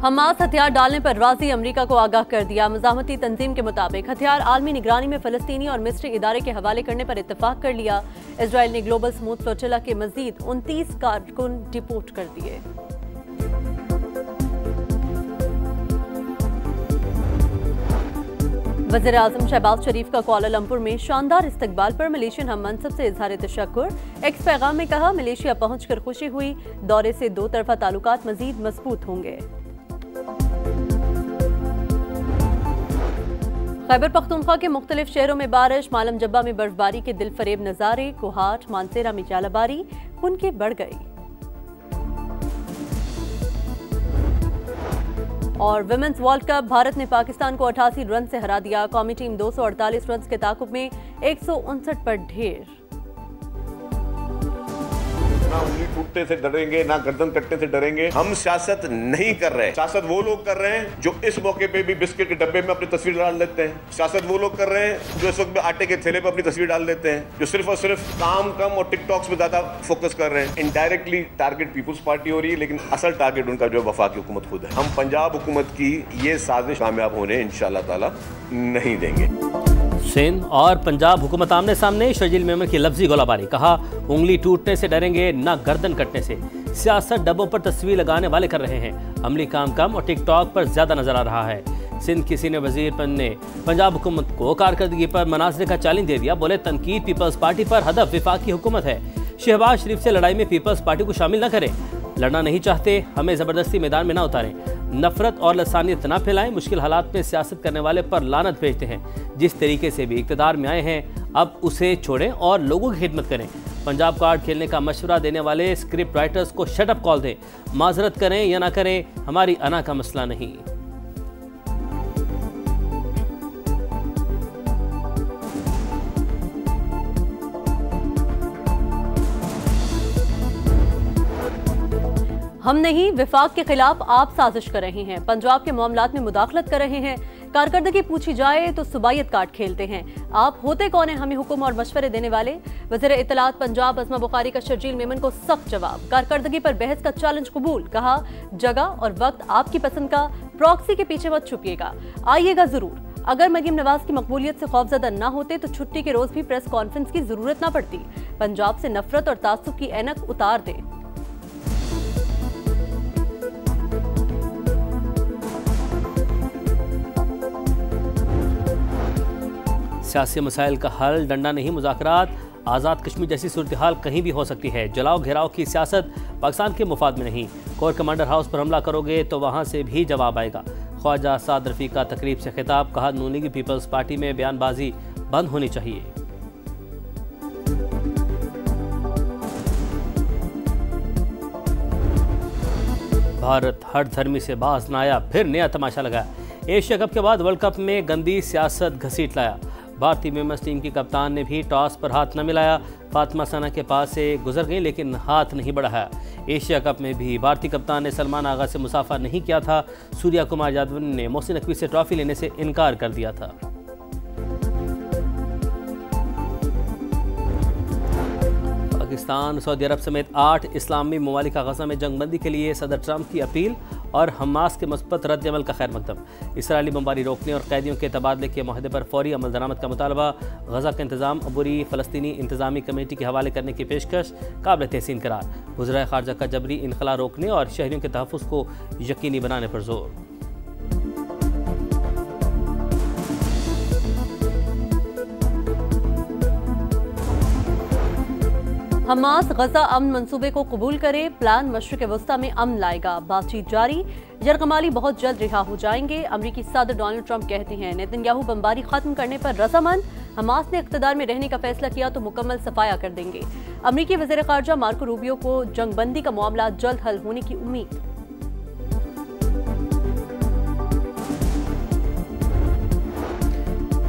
Hamas हथियार डालने पर राजी, अमेरिका को आगाह कर दिया। मज़ाहमती तंजीम के मुताबिक हथियार आलमी निगरानी में फ़लस्तीनी और मिस्री इदारे के हवाले करने पर इत्तफाक कर लिया। इजराइल ने ग्लोबल स्मूथ फ्लोटिला के मजीद 29 कारकुन डिपोर्ट कर दिए। वज़ीर आज़म शहबाज शरीफ का कुआलालंपुर में शानदार इस्तकबाल पर मलेशियन हम मनसब से इजहार तशक्कुर। एक्स पैगाम में कहा, मलेशिया पहुंचकर खुशी हुई, दौरे से दो तरफा ताल्लुकात मजीद मजबूत होंगे। खैबर पख्तूनख्वा के मुख्तलिफ शहरों में बारिश, मालम जब्बा में बर्फबारी के दिलफरेब नज़ारे, कोहाट मानसेरा में जालाबारी, खुनके बढ़ गई। और विमेंस वर्ल्ड कप, भारत ने पाकिस्तान को 88 रन से हरा दिया। कौमी टीम 248 रन के ताकुब में 159 पर ढेर। ना उंगली टूटने से डरेंगे, ना गर्दन कटने से डरेंगे। हम सियासत नहीं कर रहे। सियासत वो लोग कर रहे हैं जो इस मौके पे भी बिस्किट के डब्बे में अपनी तस्वीर डाल लेते हैं। सियासत वो लोग कर रहे हैं जो इस वक्त में आटे के थैले पे अपनी तस्वीर डाल देते हैं, जो सिर्फ और सिर्फ काम कम और टिकटॉक्स में ज्यादा फोकस कर रहे हैं। इनडायरेक्टली टारगेट पीपुल्स पार्टी हो रही है, लेकिन असल टारगेट उनका जो वफाकी हुकूमत खुद है। हम पंजाब हुकूमत की ये साजिश कामयाब होने इंशाअल्लाह ताला नहीं देंगे। सिंध और पंजाब हुकूमत आमने सामने, शर्जील मेमन की लफ्जी गोलाबारी। कहा, उंगली टूटने से डरेंगे, ना गर्दन कटने से। सियासत डब्बों पर तस्वीर लगाने वाले कर रहे हैं, अमली काम कम और टिकटॉक पर ज्यादा नजर आ रहा है। सिंध की सीनियर वजीर ने पंजाब हुकूमत को कारकर्दगी पर मनाजरे का चैलेंज दे दिया। बोले, तनकीद पीपल्स पार्टी पर, हदफ विफाकी हुकूमत है। शहबाज शरीफ से लड़ाई में पीपल्स पार्टी को शामिल न करें। लड़ना नहीं चाहते, हमें जबरदस्ती मैदान में न उतारें। नफरत और लसानियत न फैलाएं। मुश्किल हालात में सियासत करने वाले पर लानत भेजते हैं। जिस तरीके से भी इक़्तिदार में आए हैं, अब उसे छोड़ें और लोगों की खिदमत करें। पंजाब कार्ड खेलने का मशवरा देने वाले स्क्रिप्ट राइटर्स को शट अप कॉल दें। माजरत करें या ना करें, हमारी अना का मसला नहीं। हम नहीं, विफाक के खिलाफ आप साजिश कर रहे हैं, पंजाब के मामलात में मुदाखलत कर रहे हैं। कारकर्दगी पूछी जाए तो सुबायत कार्ड खेलते हैं। आप होते कौन हैं हमें हुक्म और मशवरे देने वाले? वज़ीर इत्तलात पंजाब अज़मा बुखारी का शर्जील मेमन को सख्त जवाब। कारकर्दगी पर बहस का चैलेंज कबूल। कहा, जगह और वक्त आपकी पसंद का, प्रॉक्सी के पीछे मत छुपिएगा, आइएगा जरूर। अगर मरीम नवाज की मकबूलियत से खौफजदा न होते तो छुट्टी के रोज भी प्रेस कॉन्फ्रेंस की जरूरत न पड़ती। पंजाब से नफरत और तासुब की ऐनक उतार दें। सियासी मसाइल का हल डंडा नहीं, मुज़ाकरात। आज़ाद कश्मीर जैसी सूरत हाल कहीं भी हो सकती है। जलाओ घेराव की सियासत पाकिस्तान के मुफाद में नहीं। कोर कमांडर हाउस पर हमला करोगे तो वहाँ से भी जवाब आएगा। ख्वाजा साद रफ़ी का तकरीब से खिताब। कहा, नून लीग पीपल्स पार्टी में बयानबाजी बंद होनी चाहिए। भारत हर धर्मी से बाज न आया, फिर नया तमाशा लगाया। एशिया कप के बाद वर्ल्ड कप में गंदी सियासत घसीट लाया। भारतीय विमेंस टीम की कप्तान ने भी टॉस पर हाथ न मिलाया। फातिमा सना के पास से गुजर गई लेकिन हाथ नहीं बढ़ाया। एशिया कप में भी भारतीय कप्तान ने सलमान आगा से मुसाफा नहीं किया था। सूर्या कुमार यादव ने मोहसिन नकवी से ट्रॉफी लेने से इनकार कर दिया था। पाकिस्तान, सऊदी अरब समेत 8 इस्लामी ममालिक का गजा में जंगबंदी के लिए सदर ट्रंप की अपील और हमास के मुस्बत रद्द-ए-अमल का खैर मकदम। इसराइली बमबारी रोकने और कैदियों के तबादले के माहदे पर फौरी अमल दरामद का मुतालबा। गजा का इंतजाम अबूरी फ़लस्तीनी इंतजामी कमेटी के हवाले करने की पेशकश काबिल तहसीन करार। वज़ीर ख़ारजा का जबरी इनखला रोकने और शहरियों के तहफ़्फ़ुज़ को यकीनी बनाने पर जोर। हमास गजा अमन मंसूबे को कबूल करे, प्लान मशरिक़ वस्ता में अमन लाएगा। बातचीत जारी। यरगमाली बहुत जल्द रिहा हो जाएंगे। अमरीकी सदर डोनाल्ड ट्रंप कहते हैं, नेतन्याहू बमबारी खत्म करने पर रज़ामंद। हमास ने इक़्तिदार में रहने का फैसला किया तो मुकम्मल सफाया कर देंगे। अमरीकी वज़ीर ख़ारजा मार्को रूबियो को जंगबंदी का मामला जल्द हल होने की उम्मीद।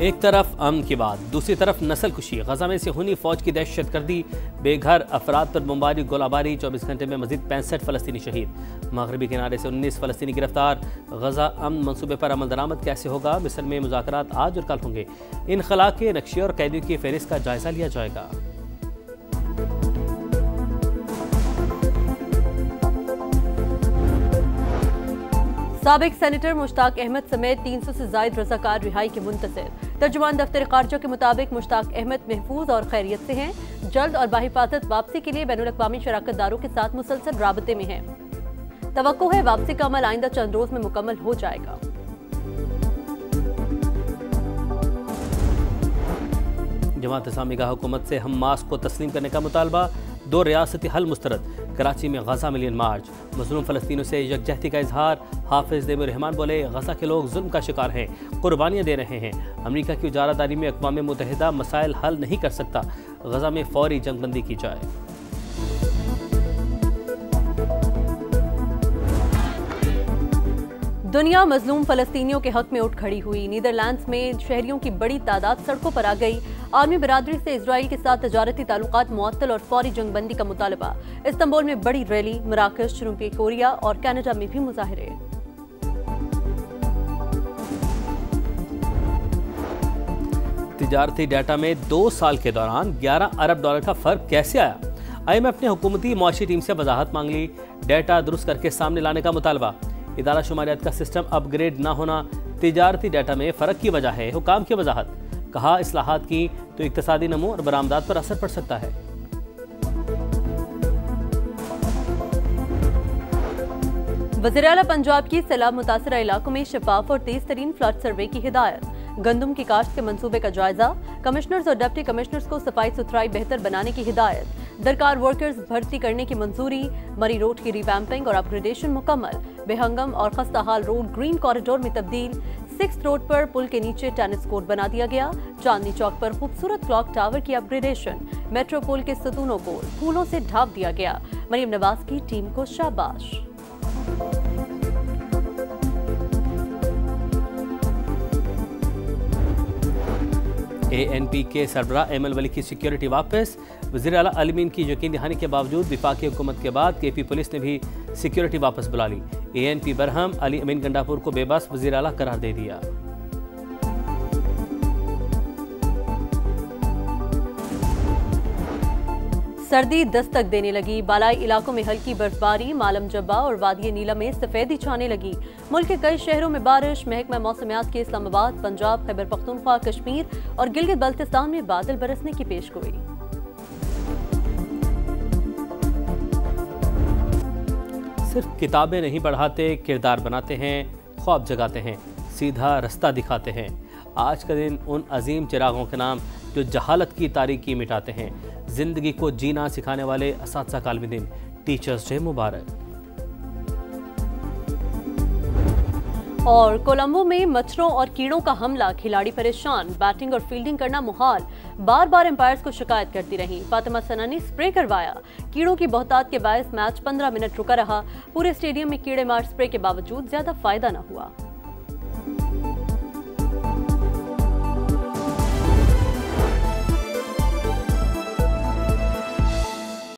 एक तरफ अमन की बात, दूसरी तरफ नस्लकुशी। गजा में सेहूनी फौज की दहशतगर्दी, बेघर अफराद पर बमबारी गोलाबारी। 24 घंटे में मजीद 65 फ़लस्तीनी शहीद। मगरबी किनारे से 19 फ़लस्तीनी गिरफ्तार। गजा अमन मंसूबे पर अमल दरामद कैसे होगा? मिस्र में मुज़ाकरात आज और कल होंगे। इनखला के नक्शे और कैदियों की फहरिस्त का जायजा लिया जाएगा। साबिक सेनेटर मुश्ताक अहमद समेत 300 से जायद रज़ाकार रिहाई के मुंतज़िर। तर्जुमान दफ्तर खारजा के मुताबिक मुश्ताक अहमद महफूज और खैरियत से हैं। जल्द और बाहिफाजत वापसी के लिए बैनुल अक़वामी शराकतदारों के साथ मुसलसल राबते में हैं। तवक्को है वापसी का अमल आइंदा चंद रोज में मुकम्मल हो जाएगा। जमात इस्लामी का हुकूमत से हमास को तस्लीम करने का मुतालबा। 2 रियासती हल मुस्तरद। कराची में गजा मिलियन मार्च। मज़लूम फ़लस्तीनियों से यकजहती का इजहार। हाफिज़ दैमुर रहमान बोले गजा के लोग जुल्म का शिकार हैं, कुर्बानियाँ दे रहे हैं। अमरीका की उजारादारी में अक़वाम मुत्तहिदा मसाइल हल नहीं कर सकता। गजा में फौरी जंगबंदी की जाए। दुनिया मजलूम फ़लस्तीनियों के हक में उठ खड़ी हुई। नीदरलैंड्स में शहरियों की बड़ी तादाद सड़कों पर आ गई। आलमी बिरादरी से इजराइल के साथ तजारती ताल्लुकात मुअत्तल और फौरी जंगबंदी का मुतालबा। इस्तांबुल में बड़ी रैली। मराकश, जनूबी कोरिया और कनाडा में भी मुजाहिरे। तिजारती डाटा में 2 साल के दौरान $11 अरब का फर्क कैसे आया? IMF ने हुकूमती मुआशी टीम से वजाहत मांग ली। डाटा दुरुस्त करके सामने लाने का मुतालबा। इदारा शुमारियात का सिस्टम अपग्रेड न होना तिजारती डाटा में फ़र्क की वजह है। हुकाम की वजाहत। कहा इस्लाहात की तो इक्तसादी नमो और बरामदात पर असर पड़ सकता है। वज़ीर-ए-आला पंजाब की सैलाब मुतासरा इलाकों में शफाफ और तेज तरीन फ्लड सर्वे की हिदायत। गंदम की काश्त के मंसूबे का जायजा। कमिश्नर्स और डिप्टी कमिश्नर्स को सफाई सुथराई बेहतर बनाने की हिदायत। दरकार वर्कर्स भर्ती करने की मंजूरी। मरी रोड की रिवैम्पिंग और अपग्रेडेशन मुकम्मल। बेहंगम और खस्ता हाल रोड ग्रीन कॉरिडोर में तब्दील। 6th रोड पर पुल के नीचे टेनिस कोर्ट बना दिया गया। चांदनी चौक पर खूबसूरत क्लॉक टावर की अपग्रेडेशन। मेट्रो पुल के सतूनों को फूलों से ढांप दिया गया। मरियम नवाज की टीम को शाबाश। ANP के सरबराह एमएल वली की सिक्योरिटी वापस। वज़ीर आला अली की यकीन दहानी के बावजूद विफाकी हुकूमत के बाद KP पुलिस ने भी सिक्योरिटी वापस बुला ली। ANP बरहम अली अमीन गंडापुर को बेबस वज़ीर आला करार दे दिया। सर्दी दस्तक देने लगी। बालाई इलाकों में हल्की बर्फबारी। मालम जब्बा और वादिय नीला में सफेदी छाने लगी। मुल्क के कई शहरों में बारिश। महकमा मौसमियात के इस्लामाबाद, पंजाब, खैबर पख्तूनख्वा, कश्मीर और गिलगित बल्तिस्तान में बादल बरसने की पेशगोई। सिर्फ किताबें नहीं पढ़ाते, किरदार बनाते हैं, ख्वाब जगाते हैं, सीधा रास्ता दिखाते हैं। आज का दिन उन अजीम चिरागों के नाम जो जहालत की तारीकी मिटाते हैं। जिंदगी को जीना सिखाने वाले असातिज़ा का आलमी दिन, टीचर्स डे मुबारक। और कोलंबो में मच्छरों और कीड़ों का हमला। खिलाड़ी परेशान। बैटिंग और फील्डिंग करना मुहाल। बार बार एम्पायर्स को शिकायत करती रही। फातिमा सना ने स्प्रे करवाया। कीड़ों की बहुतात के बायस मैच 15 मिनट रुका रहा। पूरे स्टेडियम में कीड़े मार स्प्रे के बावजूद ज्यादा फायदा न हुआ।